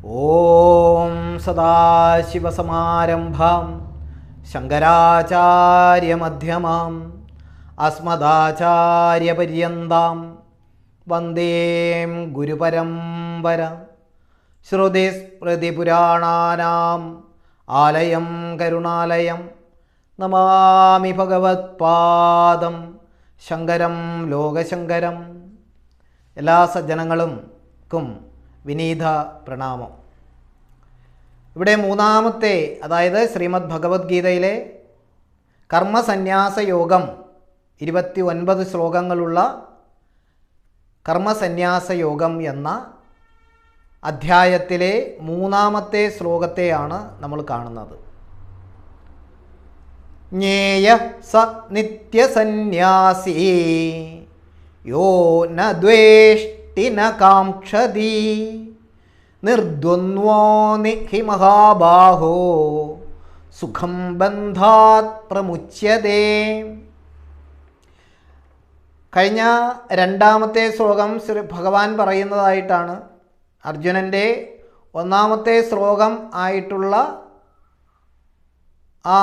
ഓം സദാശിവസമാരംഭാം ശങ്കരാചാര്യമധ്യമാം അസ്മദാചാര്യപര്യന്താം വന്ദേ ഗുരുപരമ്പര. ശ്രുതിസ്മൃതിപുരാണാനാം ആലയം കരുണാലയം നമാമി ഭഗവത്പാദം ശങ്കരം ലോകശങ്കരം. എല്ലാ സജ്ജനങ്ങൾക്കും വിനീത പ്രണാമം. ഇവിടെ മൂന്നാമത്തെ, അതായത് ശ്രീമദ് ഭഗവത്ഗീതയിലെ കർമ്മസന്യാസ യോഗം 29 ശ്ലോകങ്ങളുള്ള കർമ്മസന്യാസ യോഗം എന്ന അധ്യായത്തിലെ മൂന്നാമത്തെ ശ്ലോകത്തെയാണ് നമ്മൾ കാണുന്നത്. ജ്ഞേയ സ നിത്യസന്യാസി യോ ന ദ്വേഷ്ടി ന കാംക്ഷതി നിർദ്വന്ദ്വോ ഹി മഹാബാഹോ സുഖം ബന്ധാത് പ്രമുച്യതേ. കഴിഞ്ഞ രണ്ടാമത്തെ ശ്ലോകം ഭഗവാൻ പറയുന്നതായിട്ടാണ് അർജുനൻ്റെ ഒന്നാമത്തെ ശ്ലോകം ആയിട്ടുള്ള ആ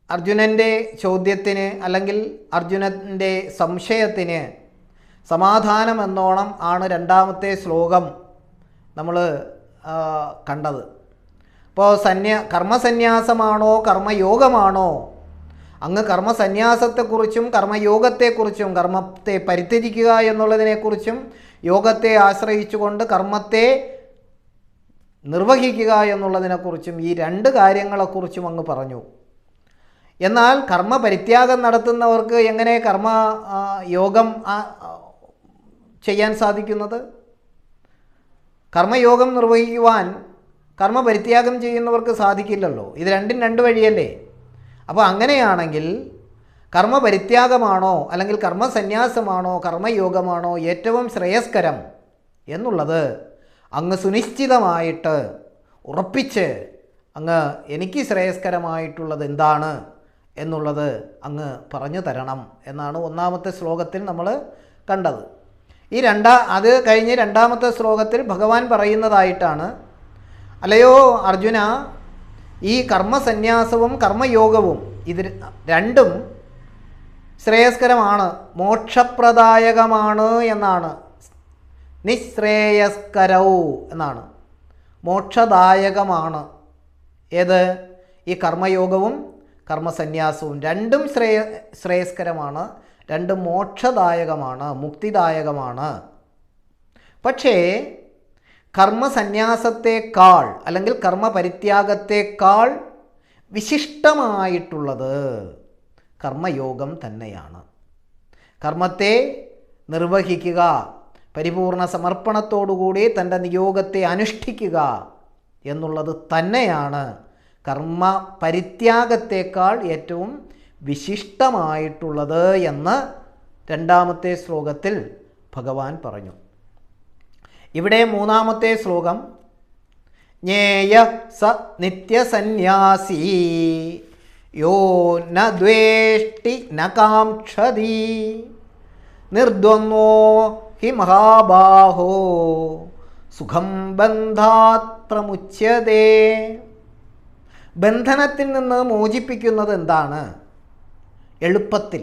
അർജുനൻ്റെ ചോദ്യത്തിന് അല്ലെങ്കിൽ അർജുനൻ്റെ സംശയത്തിന് സമാധാനം എന്നോണം ആണ് രണ്ടാമത്തെ ശ്ലോകം നമ്മൾ കണ്ടത്. അപ്പോൾ കർമ്മസന്യാസമാണോ കർമ്മയോഗമാണോ? അങ്ങ് കർമ്മസന്യാസത്തെക്കുറിച്ചും കർമ്മയോഗത്തെക്കുറിച്ചും, കർമ്മത്തെ പരിത്യജിക്കുക എന്നുള്ളതിനെക്കുറിച്ചും, യോഗത്തെ ആശ്രയിച്ചുകൊണ്ട് കർമ്മത്തെ നിർവഹിക്കുക എന്നുള്ളതിനെക്കുറിച്ചും, ഈ രണ്ട് കാര്യങ്ങളെക്കുറിച്ചും അങ്ങ് പറഞ്ഞു. എന്നാൽ കർമ്മപരിത്യാഗം നടത്തുന്നവർക്ക് എങ്ങനെ യോഗം ചെയ്യാൻ സാധിക്കുന്നത്? കർമ്മയോഗം നിർവഹിക്കുവാൻ കർമ്മപരിത്യാഗം ചെയ്യുന്നവർക്ക് സാധിക്കില്ലല്ലോ. ഇത് രണ്ടും രണ്ട് വഴിയല്ലേ? അപ്പോൾ അങ്ങനെയാണെങ്കിൽ കർമ്മപരിത്യാഗമാണോ അല്ലെങ്കിൽ കർമ്മസന്യാസമാണോ കർമ്മയോഗമാണോ ഏറ്റവും ശ്രേയസ്കരം എന്നുള്ളത് അങ്ങ് സുനിശ്ചിതമായിട്ട് ഉറപ്പിച്ച് അങ്ങ് എനിക്ക് ശ്രേയസ്കരമായിട്ടുള്ളത് എന്താണ് എന്നുള്ളത് അങ്ങ് പറഞ്ഞു തരണം എന്നാണ് ഒന്നാമത്തെ ശ്ലോകത്തിൽ നമ്മൾ കണ്ടത്. അത് കഴിഞ്ഞ് രണ്ടാമത്തെ ശ്ലോകത്തിൽ ഭഗവാൻ പറയുന്നതായിട്ടാണ്, അല്ലയോ അർജുന, ഈ കർമ്മസന്യാസവും കർമ്മയോഗവും ഇത് രണ്ടും ശ്രേയസ്കരമാണ്, മോക്ഷപ്രദായകമാണ് എന്നാണ്. നിശ്രേയസ്കരവും എന്നാണ്, മോക്ഷദായകമാണ്. ഏത്? ഈ കർമ്മയോഗവും കർമ്മസന്യാസവും രണ്ടും ശ്രേയസ്കരമാണ്, രണ്ടും മോക്ഷദായകമാണ്, മുക്തിദായകമാണ്. പക്ഷേ കർമ്മസന്യാസത്തെക്കാൾ അല്ലെങ്കിൽ കർമ്മപരിത്യാഗത്തെക്കാൾ വിശിഷ്ടമായിട്ടുള്ളത് കർമ്മയോഗം തന്നെയാണ്. കർമ്മത്തെ നിർവഹിക്കുക, പരിപൂർണ സമർപ്പണത്തോടുകൂടി തൻ്റെ നിയോഗത്തെ അനുഷ്ഠിക്കുക എന്നുള്ളത് തന്നെയാണ് കർമ്മ പരിത്യാഗത്തേക്കാൾ ഏറ്റവും വിശിഷ്ടമായിട്ടുള്ളത് എന്ന് രണ്ടാമത്തെ ശ്ലോകത്തിൽ ഭഗവാൻ പറഞ്ഞു. ഇവിടെ മൂന്നാമത്തെ ശ്ലോകം, ജ്ഞേയ സ നിത്യസന്യാസി യോ ന ദ്വേഷ്ടി ന കാംക്ഷതി നിർദ്വന്ദ്വോ ഹി മഹാബാഹോ സുഖം ബന്ധാത് പ്രമുച്യതേ. ബന്ധനത്തിൽ നിന്ന് മോചിപ്പിക്കുന്നത് എന്താണ്? എളുപ്പത്തിൽ.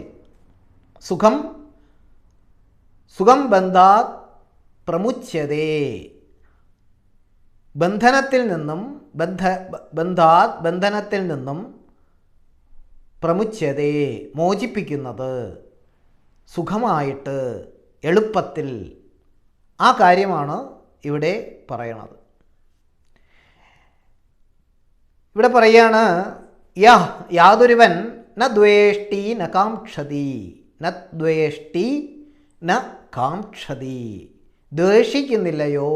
സുഖം ബന്ധാത് പ്രമുച്യതേ. ബന്ധനത്തിൽ നിന്നും പ്രമുച്യതേ, മോചിപ്പിക്കുന്നത് സുഖമായിട്ട് എളുപ്പത്തിൽ. ആ കാര്യമാണ് ഇവിടെ പറയണത്. ഇവിടെ പറയാണ്, യാതൊരുവൻ ന ദ്വേഷ്ടി ന കാംക്ഷതി, ന ദ്വേഷ്ടി ന കാംക്ഷതി, ദ്വേഷിക്കുന്നില്ലയോ,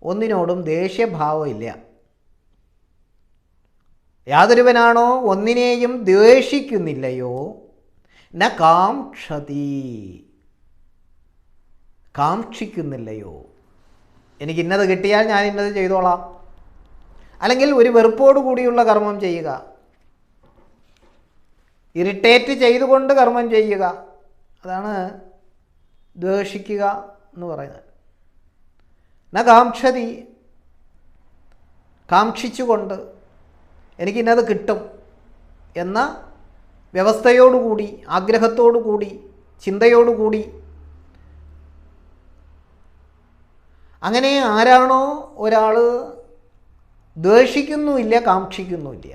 ഒന്നിനോടും ദേഷ്യഭാവമില്ല. യാതൊരുവനാണോ ഒന്നിനെയും ദ്വേഷിക്കുന്നില്ലയോ, ന കാംക്ഷതി, കാക്ഷിക്കുന്നില്ലയോ, എനിക്ക് ഇന്നത് കിട്ടിയാൽ ഞാൻ ഇന്നത് ചെയ്തോളാം, അല്ലെങ്കിൽ ഒരു വെറുപ്പോടു കൂടിയുള്ള കർമ്മം ചെയ്യുക, ഇറിറ്റേറ്റ് ചെയ്തുകൊണ്ട് കർമ്മം ചെയ്യുക, അതാണ് ദ്വേഷിക്കുക എന്ന് പറയുന്നത്. ന കാംക്ഷതി, കാക്ഷിച്ചുകൊണ്ട് എനിക്കിന്നത് കിട്ടും എന്ന വ്യവസ്ഥയോടുകൂടി, ആഗ്രഹത്തോടുകൂടി, ചിന്തയോടുകൂടി, അങ്ങനെ ആരാണോ ഒരാൾ ദ്വേഷിക്കുന്നുമില്ല, കാക്ഷിക്കുന്നുമില്ല,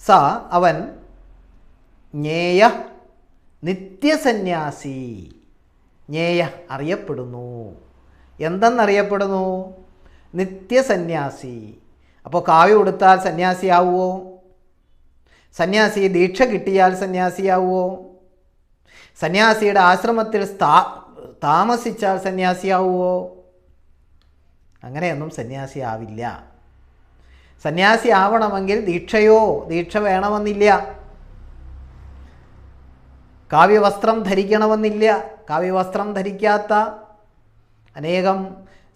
സ അവൻ ജ്ഞേയ നിത്യസന്യാസി, ജ്ഞേയ അറിയപ്പെടുന്നു. എന്തെന്നറിയപ്പെടുന്നു? നിത്യസന്യാസി. അപ്പോൾ കാവ്യം ഉടുത്താൽ സന്യാസിയാവുമോ? സന്യാസി ദീക്ഷ കിട്ടിയാൽ സന്യാസിയാവുമോ? സന്യാസിയുടെ ആശ്രമത്തിൽ താമസിച്ചാൽ സന്യാസിയാവുമോ? അങ്ങനെയൊന്നും സന്യാസിയാവില്ല. സന്യാസി ആവണമെങ്കിൽ ദീക്ഷ വേണമെന്നില്ല, കാവ്യവസ്ത്രം ധരിക്കണമെന്നില്ല. കാവ്യവസ്ത്രം ധരിക്കാത്ത അനേകം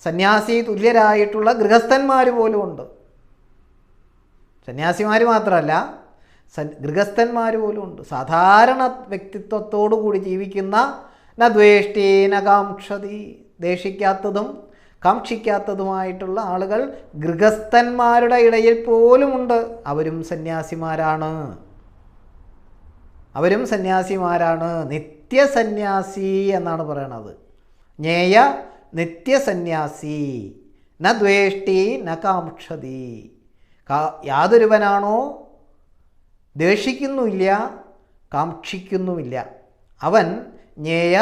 സന്യാസി തുല്യരായിട്ടുള്ള ഗൃഹസ്ഥന്മാർ പോലും ഉണ്ട്. സന്യാസിമാർ മാത്രമല്ല, ഗൃഹസ്ഥന്മാർ പോലും ഉണ്ട്. സാധാരണ വ്യക്തിത്വത്തോടു കൂടി ജീവിക്കുന്ന ന ദ്വേഷ്ടി ന കാംക്ഷതി, ദ്വേഷിക്കാത്തതും കാക്ഷിക്കാത്തതുമായിട്ടുള്ള ആളുകൾ ഗൃഹസ്ഥന്മാരുടെ ഇടയിൽ പോലുമുണ്ട്. അവരും സന്യാസിമാരാണ്. നിത്യസന്യാസി എന്നാണ് പറയണത്. ജ്ഞേയ നിത്യസന്യാസി, ന ദ്വേഷ്ടി ന കാംക്ഷതി. യാതൊരുവനാണോ ദ്വേഷിക്കുന്നുമില്ല, കാക്ഷിക്കുന്നുമില്ല, അവൻ ജ്ഞേയ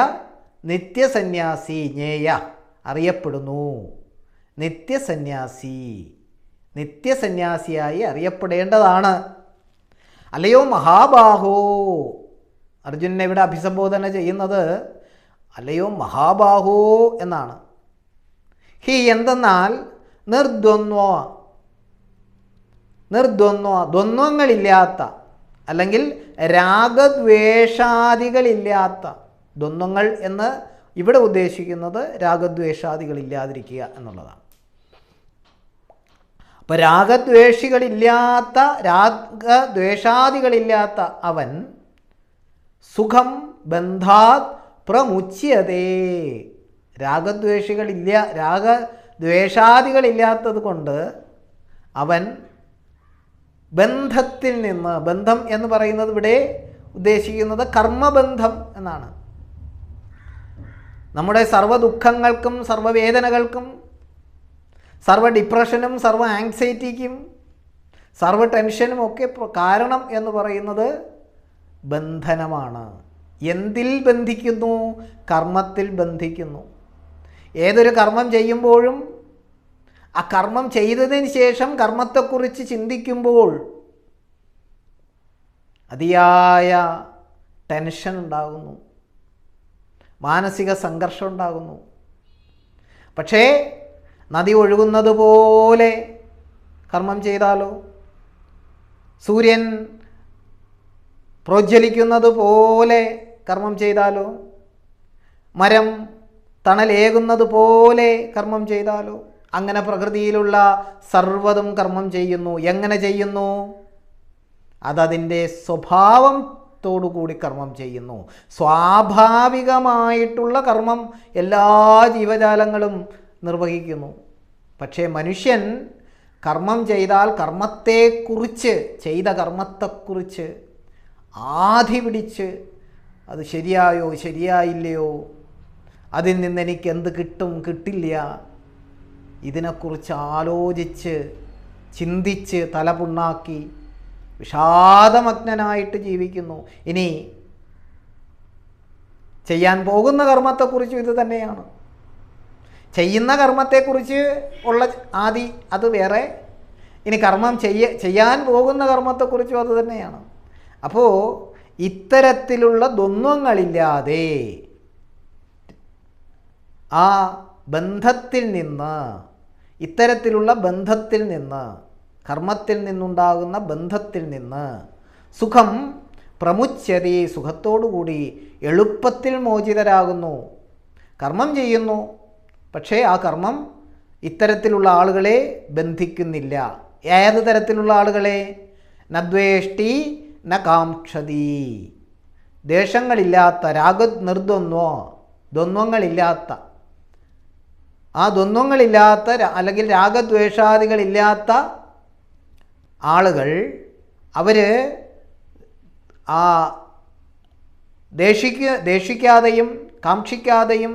നിത്യസന്യാസി. ജ്ഞേയ അറിയപ്പെടുന്നു, നിത്യസന്യാസിയായി അറിയപ്പെടേണ്ടതാണ്. അല്ലയോ മഹാബാഹോ, അർജുനനെ ഇവിടെ അഭിസംബോധന ചെയ്യുന്നത് അല്ലയോ മഹാബാഹോ എന്നാണ്. ഹി എന്തെന്നാൽ ദ്വന്ദ്വങ്ങളില്ലാത്ത, അല്ലെങ്കിൽ രാഗദ്വേഷാദികളില്ലാത്ത. ദ്വന്ദ്വങ്ങൾ എന്ന് ഇവിടെ ഉദ്ദേശിക്കുന്നത് രാഗദ്വേഷാദികളില്ലാതിരിക്കുക എന്നുള്ളതാണ്. അപ്പോൾ രാഗദ്വേഷാദികളില്ലാത്ത അവൻ സുഖം ബന്ധാത് പ്രമുച്യതേ. രാഗദ്വേഷാദികളില്ലാത്തത് കൊണ്ട് അവൻ ബന്ധത്തിൽ നിന്ന്, ബന്ധം എന്ന് പറയുന്നത് ഇവിടെ ഉദ്ദേശിക്കുന്നത് കർമ്മബന്ധം എന്നാണ്. നമ്മുടെ സർവ്വ ദുഃഖങ്ങൾക്കും സർവ്വവേദനകൾക്കും സർവ്വ ഡിപ്രഷനും സർവ്വ ആങ്സൈറ്റിക്കും സർവ്വ ടെൻഷനും ഒക്കെ കാരണം എന്ന് പറയുന്നത് ബന്ധനമാണ്. എന്തിൽ ബന്ധിക്കുന്നു? കർമ്മത്തിൽ ബന്ധിക്കുന്നു. ഏതൊരു കർമ്മം ചെയ്യുമ്പോഴും ആ കർമ്മം ചെയ്തതിന് ശേഷം കർമ്മത്തെക്കുറിച്ച് ചിന്തിക്കുമ്പോൾ അതിയായ ടെൻഷൻ ഉണ്ടാകുന്നു, മാനസിക സംഘർഷം ഉണ്ടാകുന്നു. പക്ഷേ നദി ഒഴുകുന്നത് പോലെ കർമ്മം ചെയ്താലോ, സൂര്യൻ പ്രോജ്വലിക്കുന്നത് പോലെ കർമ്മം ചെയ്താലോ, മരം തണലേകുന്നത് പോലെ കർമ്മം ചെയ്താലോ, അങ്ങനെ പ്രകൃതിയിലുള്ള സർവ്വതും കർമ്മം ചെയ്യുന്നു. എങ്ങനെ ചെയ്യുന്നു? അതതിൻ്റെ സ്വഭാവത്തോടുകൂടി കർമ്മം ചെയ്യുന്നു. സ്വാഭാവികമായിട്ടുള്ള കർമ്മം എല്ലാ ജീവജാലങ്ങളും നിർവഹിക്കുന്നു. പക്ഷേ മനുഷ്യൻ കർമ്മം ചെയ്താൽ കർമ്മത്തെക്കുറിച്ച്, ചെയ്ത കർമ്മത്തെക്കുറിച്ച് ആധി പിടിച്ച് അത് ശരിയായോ ശരിയായില്ലയോ, അതിൽ നിന്ന് എനിക്ക് എന്ത് കിട്ടും കിട്ടില്ല, ഇതിനെക്കുറിച്ച് ആലോചിച്ച് ചിന്തിച്ച് തലപുണ്ണാക്കി വിഷാദമഗ്നനായിട്ട് ജീവിക്കുന്നു. ഇനി ചെയ്യാൻ പോകുന്ന കർമ്മത്തെക്കുറിച്ചും ഇത് തന്നെയാണ്. ചെയ്യുന്ന കർമ്മത്തെക്കുറിച്ച് ഉള്ള ആദി അത് വേറെ, ഇനി കർമ്മം ചെയ്യാൻ പോകുന്ന കർമ്മത്തെക്കുറിച്ചും അത് തന്നെയാണ്. അപ്പോൾ ഇത്തരത്തിലുള്ള ദ്വന്ദ്വങ്ങളില്ലാതെ ആ ബന്ധത്തിൽ നിന്ന്, ഇത്തരത്തിലുള്ള ബന്ധത്തിൽ നിന്ന്, കർമ്മത്തിൽ നിന്നുണ്ടാകുന്ന ബന്ധത്തിൽ നിന്ന് സുഖം പ്രമുച്യതി, സുഖത്തോടുകൂടി എളുപ്പത്തിൽ മോചിതരാകുന്നു. കർമ്മം ചെയ്യുന്നു, പക്ഷേ ആ കർമ്മം ഇത്തരത്തിലുള്ള ആളുകളെ ബന്ധിക്കുന്നില്ല. ഏത് തരത്തിലുള്ള ആളുകളെ? നദ്വേഷ്ടി ന കാംക്ഷതി, ദ്വേഷങ്ങളില്ലാത്ത, ദ്വന്ദ്വങ്ങളില്ലാത്ത, ആ ദ്വന്ദ്ങ്ങളില്ലാത്ത അല്ലെങ്കിൽ രാഗദ്വേഷാദികളില്ലാത്ത ആളുകൾ അവർ ആ ദേഷിക്കാതെയും കാക്ഷിക്കാതെയും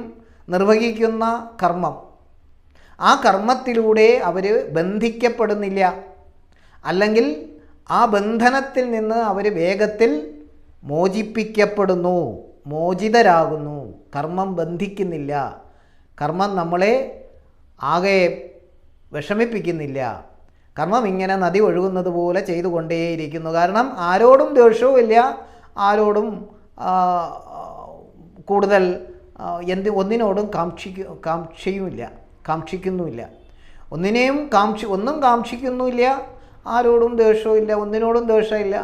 നിർവഹിക്കുന്ന കർമ്മം, ആ കർമ്മത്തിലൂടെ അവർ ബന്ധിക്കപ്പെടുന്നില്ല. അല്ലെങ്കിൽ ആ ബന്ധനത്തിൽ നിന്ന് അവർ വേഗത്തിൽ മോചിപ്പിക്കപ്പെടുന്നു, മോചിതരാകുന്നു. കർമ്മം ബന്ധിക്കുന്നില്ല, കർമ്മം നമ്മളെ ആകെ വിഷമിപ്പിക്കുന്നില്ല. കർമ്മം ഇങ്ങനെ നദി ഒഴുകുന്നത് പോലെ ചെയ്തുകൊണ്ടേയിരിക്കുന്നു. കാരണം ആരോടും ദ്വേഷവും ഇല്ല, ആരോടും കൂടുതൽ ഒന്നിനോടും കാക്ഷിക്കുന്നുമില്ല. ഒന്നും കാക്ഷിക്കുന്നുമില്ല, ആരോടും ദ്വേഷവും ഇല്ല, ഒന്നിനോടും ദ്വേഷമില്ല.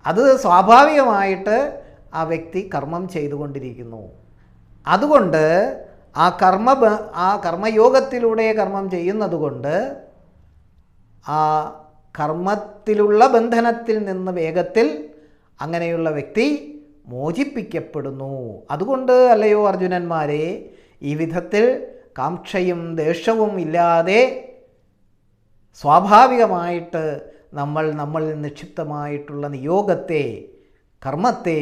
അത് സ്വാഭാവികമായിട്ട് ആ വ്യക്തി കർമ്മം ചെയ്തുകൊണ്ടിരിക്കുന്നു. അതുകൊണ്ട് ആ കർമ്മയോഗത്തിലൂടെ കർമ്മം ചെയ്യുന്നത് കൊണ്ട് ആ കർമ്മത്തിലുള്ള ബന്ധനത്തിൽ നിന്ന് വേഗത്തിൽ അങ്ങനെയുള്ള വ്യക്തി മോചിപ്പിക്കപ്പെടുന്നു. അതുകൊണ്ട് അല്ലയോ അർജുനന്മാരെ, ഈ വിധത്തിൽ കാംക്ഷയും ദേഷ്യവും ഇല്ലാതെ സ്വാഭാവികമായിട്ട് നമ്മളിൽ നിക്ഷിപ്തമായിട്ടുള്ള നിയോഗത്തെ, കർമ്മത്തെ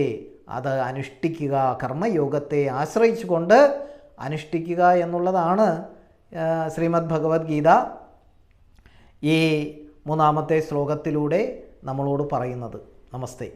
അത് അനുഷ്ഠിക്കുക, കർമ്മയോഗത്തെ ആശ്രയിച്ചുകൊണ്ട് അനുഷ്ഠിക്കുക എന്നുള്ളതാണ് ശ്രീമദ് ഭഗവത്ഗീത ഈ 3-ാമത്തെ ശ്ലോകത്തിലൂടെ നമ്മളോട് പറയുന്നത്. നമസ്തേ.